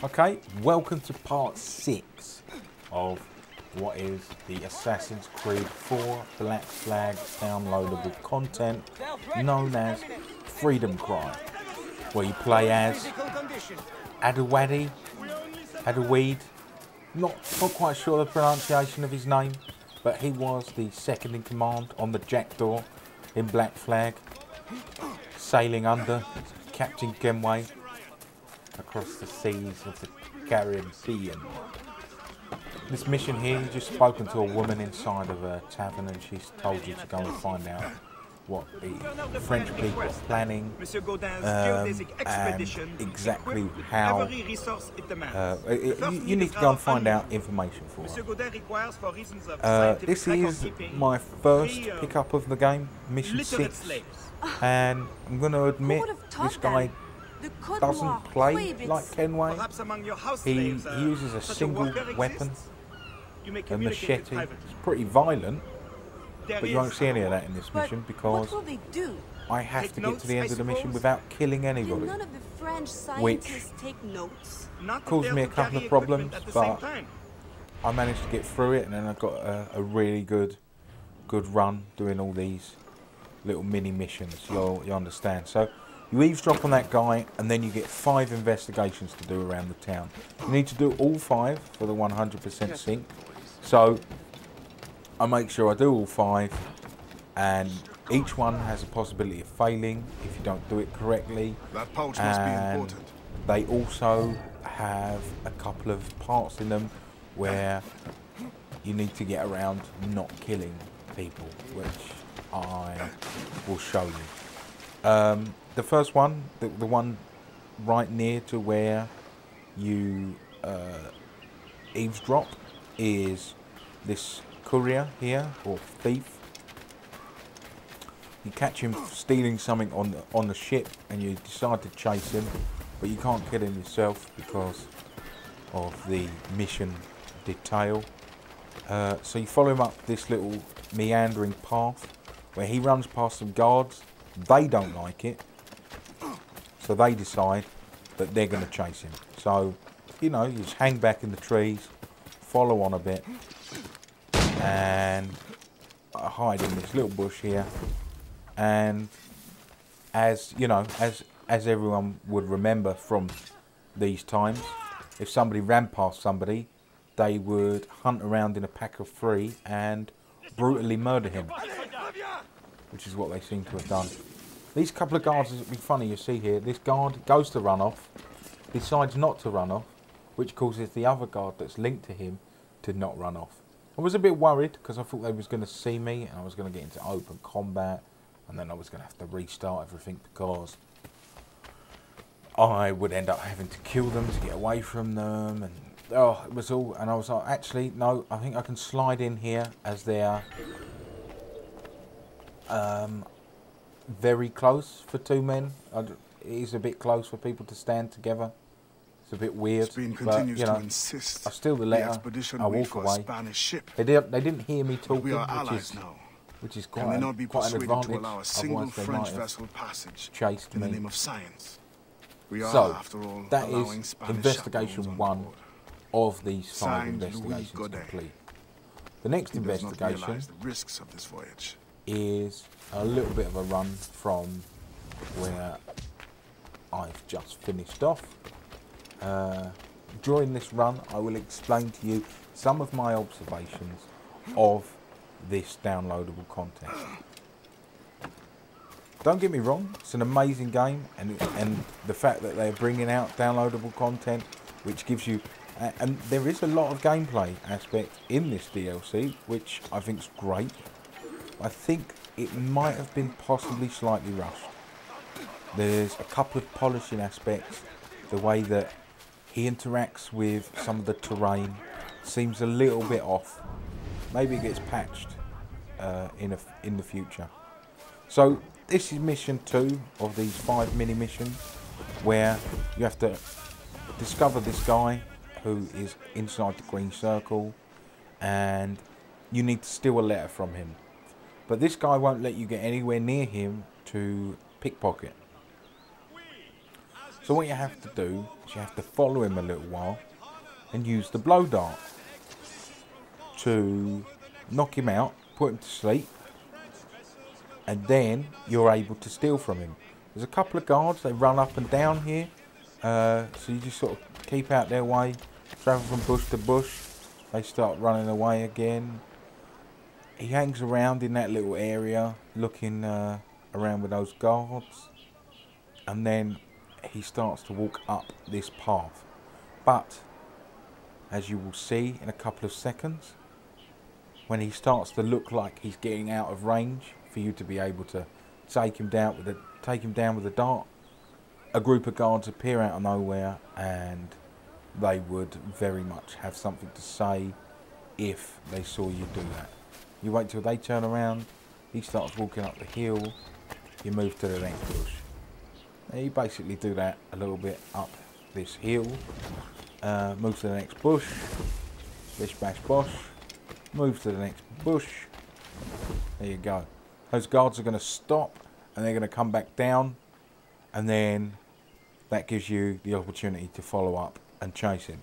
Okay, welcome to part 6 of what is the Assassin's Creed 4 Black Flag downloadable content known as Freedom Cry, where you play as Adewale, not quite sure the pronunciation of his name, but he was the second in command on the Jackdaw in Black Flag, sailing under Captain Kenway across the seas of the Caribbean. This mission here, you've just spoken to a woman inside of a tavern and she's told you to go and find out what the French people are planning and exactly how you need to go and find out information for her. This is my first pickup of the game, mission 6, and I'm going to admit this guy doesn't play like Kenway. He uses a single weapon, a machete. It's pretty violent, but you won't see any of that in this mission because I have to get to the end of the mission without killing anybody, which caused me a couple of problems, but I managed to get through it, and then I got a really good run doing all these little mini missions. You understand? So you eavesdrop on that guy, and then you get 5 investigations to do around the town. You need to do all 5 for the 100% sync. So I make sure I do all 5, and each one has a possibility of failing if you don't do it correctly. That pouch must be important. They also have a couple of parts in them where you need to get around not killing people, which I will show you. The first one, the one right near to where you eavesdrop, is this courier here, or thief. You catch him stealing something on the ship, and you decide to chase him, but you can't kill him yourself because of the mission detail. So you follow him up this little meandering path where he runs past some guards. They don't like it, so they decide that they're going to chase him. So, you know, you just hang back in the trees, follow on a bit, and hide in this little bush here. And as you know, as everyone would remember from these times, if somebody ran past somebody, they would hunt around in a pack of 3 and brutally murder him, which is what they seem to have done. These couple of guards, it'd be funny, you see here, this guard goes to run off, decides not to run off, which causes the other guard that's linked to him to not run off. I was a bit worried because I thought they was going to see me and I was going to get into open combat, and then I was going to have to restart everything because I would end up having to kill them to get away from them, and oh, it was all, and I was like, actually, no, I think I can slide in here as they're very close for 2 men. It is a bit close for people to stand together. It's a bit weird, but you know, I steal the letter, I walk away. They didn't hear me talking, which is quite an advantage. Otherwise they might have chased me. So that is investigation 1 of these 5 investigations complete. The next investigation is a little bit of a run from where I've just finished off. During this run, I will explain to you some of my observations of this downloadable content. Don't get me wrong, it's an amazing game, and the fact that they're bringing out downloadable content, which gives you, and there is a lot of gameplay aspect in this DLC, which I think is great. I think it might have been possibly slightly rushed. There's a couple of polishing aspects. The way that he interacts with some of the terrain seems a little bit off. Maybe it gets patched in the future. So this is mission 2 of these 5 mini missions, where you have to discover this guy who is inside the green circle, and you need to steal a letter from him. But this guy won't let you get anywhere near him to pickpocket. So what you have to do is you have to follow him a little while and use the blow dart to knock him out, put him to sleep, and then you're able to steal from him. There's a couple of guards, they run up and down here, so you just sort of keep out their way, travel from bush to bush. They start running away again. He hangs around in that little area, looking around with those guards, and then he starts to walk up this path. But, as you will see in a couple of seconds, when he starts to look like he's getting out of range for you to be able to take him down with a dart, a group of guards appear out of nowhere, and they would very much have something to say if they saw you do that. You wait till they turn around, he starts walking up the hill, you move to the next bush. Now you basically do that a little bit up this hill, move to the next bush, bish bash bosh, move to the next bush, there you go. Those guards are going to stop and they're going to come back down, and then that gives you the opportunity to follow up and chase him.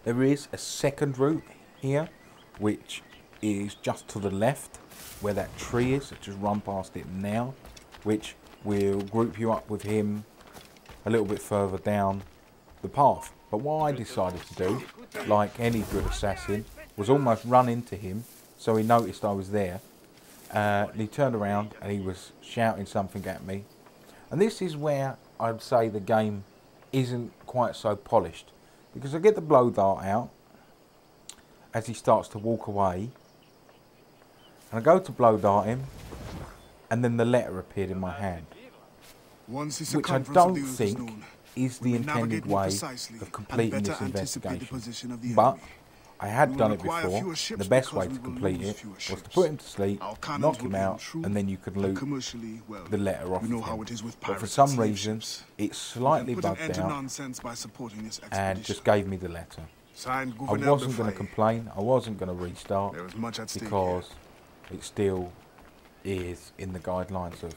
There is a second route here, which is just to the left where that tree is. So just run past it now, which will group you up with him a little bit further down the path. But what I decided to do, like any good assassin, was almost run into him so he noticed I was there. He turned around and he was shouting something at me. And this is where I'd say the game isn't quite so polished, because I get the blow dart out as he starts to walk away, and I go to blow dart him, and then the letter appeared in my hand, which I don't think is the intended way of completing this investigation. But I had done it before. The best way to complete it was to put him to sleep, knock him out, and then you could loot the letter off of him. But for some reason, it slightly bugged out and just gave me the letter. I wasn't going to complain, I wasn't going to restart, because it still is in the guidelines of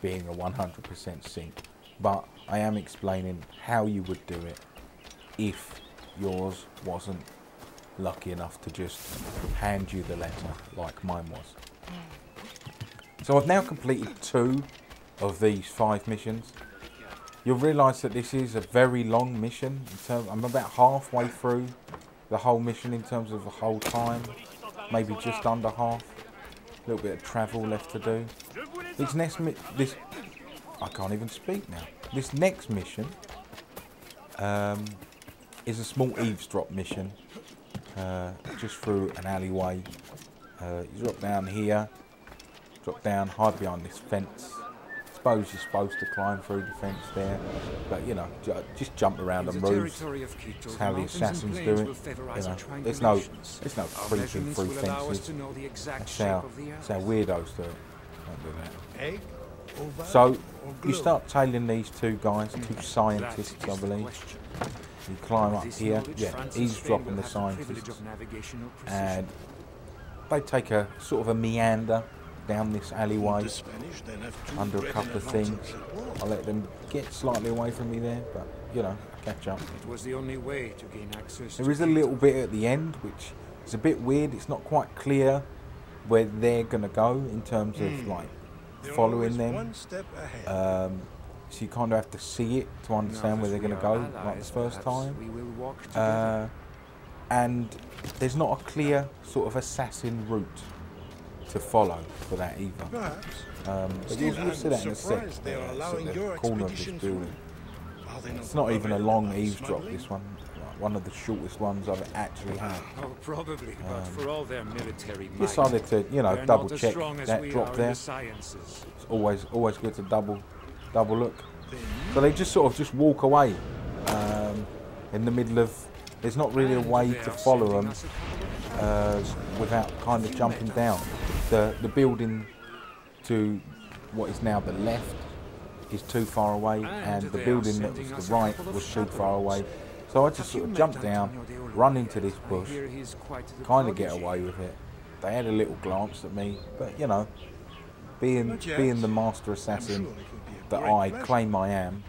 being a 100% sync. But I am explaining how you would do it if yours wasn't lucky enough to just hand you the letter like mine was. So I've now completed 2 of these 5 missions. You'll realise that this is a very long mission. I'm about halfway through the whole mission in terms of the whole time, maybe just under half. A little bit of travel left to do. I can't even speak now. This next mission is a small eavesdrop mission, just through an alleyway. You drop down here, drop down, hide behind this fence. I suppose you're supposed to climb through the fence there, but you know, just jump around and move. That's how the assassins do it. You know, there's no creeping through fences. That's how weirdos do it. Don't do that. So you start tailing these 2 guys, 2 scientists, I believe. You climb up here, eavesdropping the scientists, and they take a sort of a meander down this alleyway under a couple of things. I let them get slightly away from me there, but you know, I catch up. It was the only way to gain access. There is a little bit at the end which is a bit weird. It's not quite clear where they're gonna go in terms of like following them. So you kind of have to see it to understand where they're going to go, like the first time. And there's not a clear sort of assassin route to follow for that either. But you'll see that in a sec, at the corner of this building. It's not even a long eavesdrop, this one. One of the shortest ones I've actually had. Oh, probably, but for all their military might, decided to, you know, double check that drop there. It's always good to double look. So they just sort of just walk away in the middle of. There's not really a way to follow them without kind of jumping down. The building to what is now the left is too far away, and the building that was the right was too far away. So I just sort of jumped down, run into this bush, kind of get away with it. They had a little glance at me, but you know, being the master assassin that I claim I am,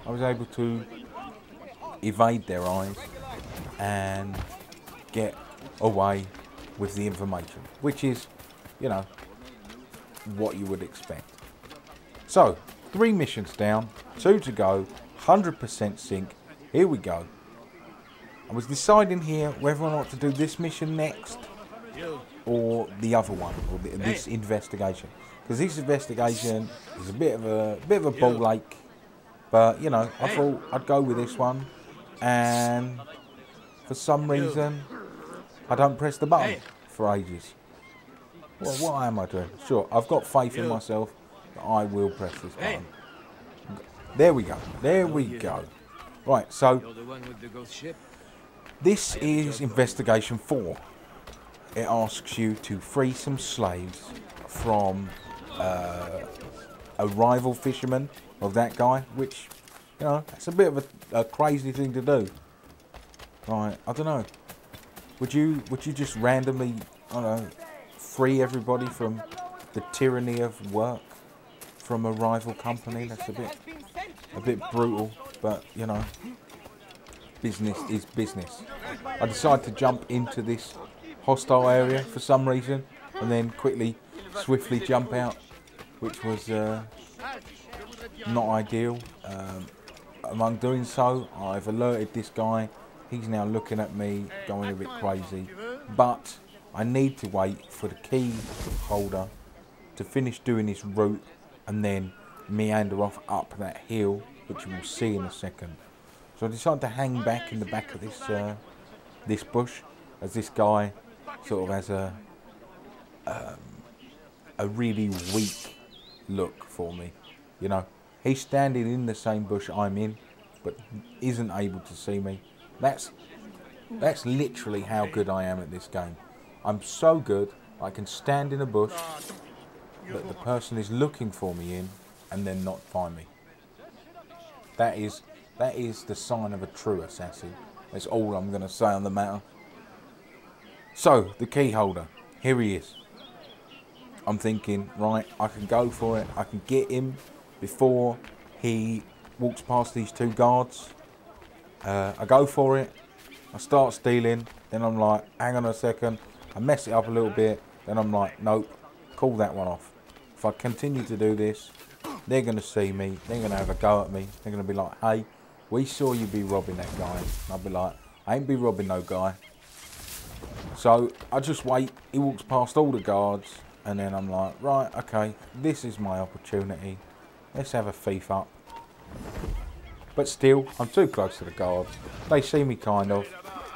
I was able to evade their eyes and get away with the information, which is, you know, what you would expect. So, 3 missions down, 2 to go, 100% sync. Here we go. I was deciding here whether or not to do this mission next or the other one, or this investigation, because this investigation is a bit of a ball ache, but you know, I thought I'd go with this one, and for some reason I don't press the button for ages. Well, what am I doing? Sure, I've got faith in myself that I will press this button. There we go. There we go. Right, so this is investigation 4. It asks you to free some slaves from a rival fisherman of that guy, which, you know, that's a bit of a crazy thing to do. Right, I don't know. Would you just randomly, I don't know, free everybody from the tyranny of work from a rival company? That's a bit brutal, but you know, business is business. I decided to jump into this hostile area for some reason, and then swiftly jump out, which was not ideal. Among doing so, I've alerted this guy. He's now looking at me, going a bit crazy, but I need to wait for the key holder to finish doing his route and then meander off up that hill, which you will see in a second. So I decided to hang back in the back of this bush, as this guy sort of has a really weak look for me. You know, he's standing in the same bush I'm in, but isn't able to see me. That's literally how good I am at this game. I'm so good, I can stand in a bush that the person is looking for me in and then not find me. That is the sign of a true assassin. That's all I'm going to say on the matter. So, the key holder. Here he is. I'm thinking, right, I can go for it. I can get him before he walks past these 2 guards. I go for it. I start stealing. Then I'm like, hang on a second. I mess it up a little bit. Then I'm like, nope, call that one off. If I continue to do this, they're going to see me. They're going to have a go at me. They're going to be like, hey, we saw you be robbing that guy. And I'll be like, I ain't be robbing no guy. So I just wait. He walks past all the guards. And then I'm like, right, okay, this is my opportunity. Let's have a thief up. But still, I'm too close to the guards. They see me kind of.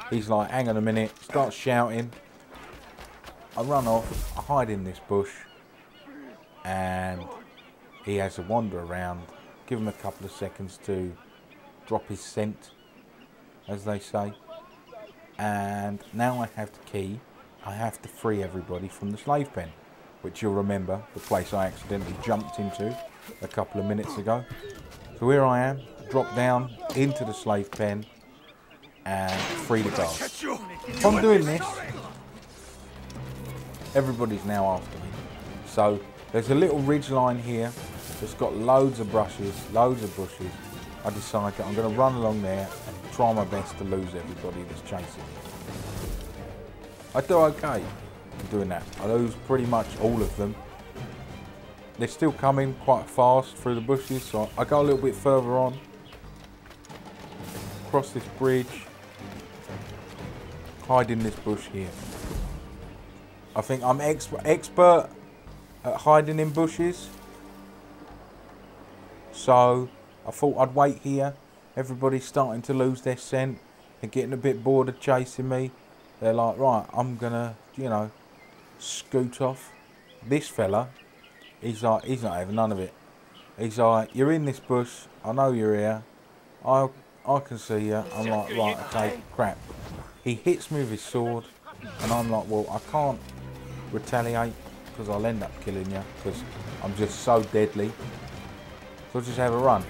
He's like, hang on a minute. Starts shouting. I run off. I hide in this bush. And he has to wander around. Give him a couple of seconds to drop his scent, as they say. And now I have the key. I have to free everybody from the slave pen, which you'll remember, the place I accidentally jumped into a couple of minutes ago. So here I am, drop down into the slave pen and free the guards. From doing this, everybody's now after me. So there's a little ridge line here that's got loads of brushes, loads of bushes. I decide that I'm going to run along there and try my best to lose everybody that's chasing me. I do okay doing that. I lose pretty much all of them. They're still coming quite fast through the bushes, so I go a little bit further on, cross this bridge, hide in this bush here. I think I'm expert at hiding in bushes, so I thought I'd wait here. Everybody's starting to lose their scent. They're getting a bit bored of chasing me. They're like, right, I'm gonna, you know, scoot off. This fella, he's like, he's not having none of it. He's like, you're in this bush, I know you're here, I can see you. I'm like, right, okay, crap. He hits me with his sword, and I'm like, well, I can't retaliate, because I'll end up killing you, because I'm just so deadly. So I'll just have a run.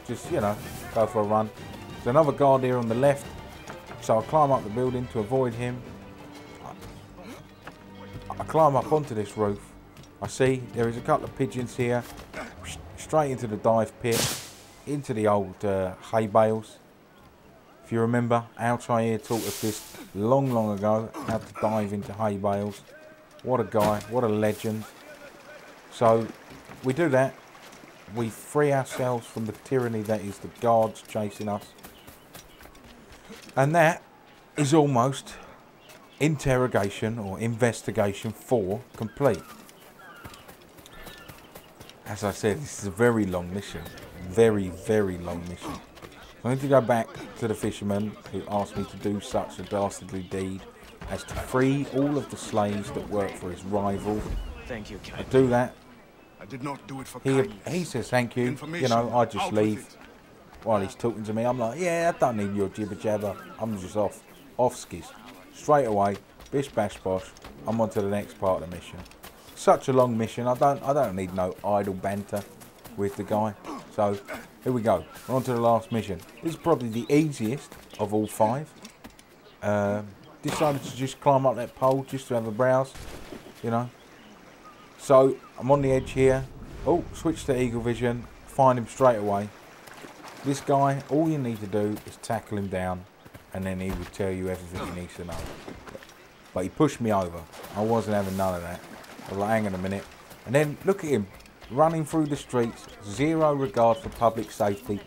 Just, you know, go for a run. There's another guard here on the left, so I climb up the building to avoid him. I climb up onto this roof. I see there is a couple of pigeons here. Straight into the dive pit. into the old hay bales. If you remember, Altair taught us this long ago, how to dive into hay bales. What a guy, what a legend. So we do that. We free ourselves from the tyranny that is the guards chasing us. And that is almost interrogation or investigation 4 complete. As I said, this is a very long mission. Very long mission. I need to go back to the fisherman who asked me to do such a dastardly deed as to free all of the slaves that work for his rival. Thank you, Captain. I do that. I did not do it for kindness. He says thank you. You know, I just leave. While he's talking to me, I'm like, yeah, I don't need your jibber jabber. I'm just off skis. Straight away, bish bash bosh. I'm on to the next part of the mission. Such a long mission. I don't need no idle banter with the guy. So here we go. We're on to the last mission. This is probably the easiest of all 5. Decided to just climb up that pole just to have a browse, you know. So I'm on the edge here. Oh, switch to Eagle Vision. Find him straight away. This guy, all you need to do is tackle him down, and then he will tell you everything you need to know. But he pushed me over. I wasn't having none of that. I was like, hang on a minute. And then look at him, running through the streets, zero regard for public safety.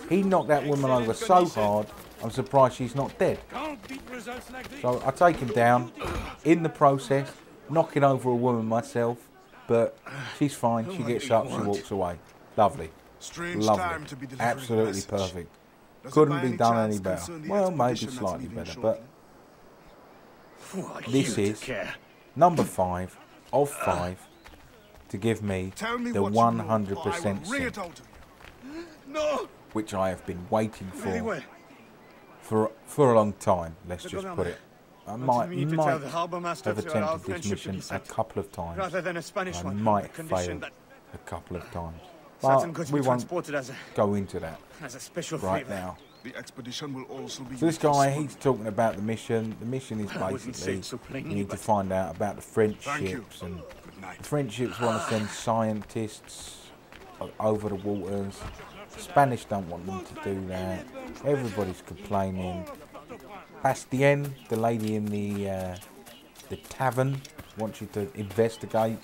He knocked that woman over so hard, I'm surprised she's not dead. So I take him down, in the process, knocking over a woman myself, but she's fine. She gets up, she walks away. Lovely. Lovely. Absolutely perfect. Couldn't be done any better. Well, maybe slightly better, but this is number 5 of 5 to give me the 100% sync, which I have been waiting for a long time. Let's just put it. I might have attempted this mission a couple of times. I might fail a couple of times. But we won't go into that right now. The expedition will also be so this guy, he's talking about the mission. The mission is basically you need to find out about the French ships, and the French ships want to send scientists over the waters. The Spanish don't want them to do that. Everybody's complaining. Bastien, the lady in the tavern, wants you to investigate.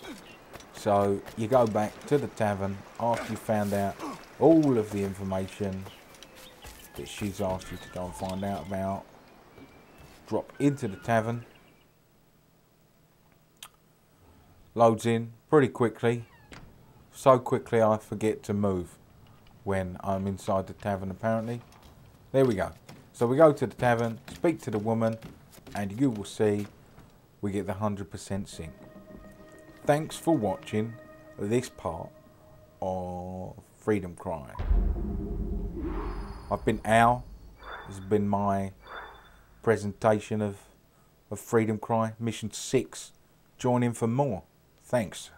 So you go back to the tavern after you found out all of the information that she's asked you to go and find out about. Drop into the tavern. Loads in pretty quickly. So quickly I forget to move when I'm inside the tavern apparently. There we go. So we go to the tavern, speak to the woman, and you will see we get the 100% sync. Thanks for watching this part of Freedom Cry. I've been Al. This has been my presentation of Freedom Cry. Mission 6. Join in for more. Thanks.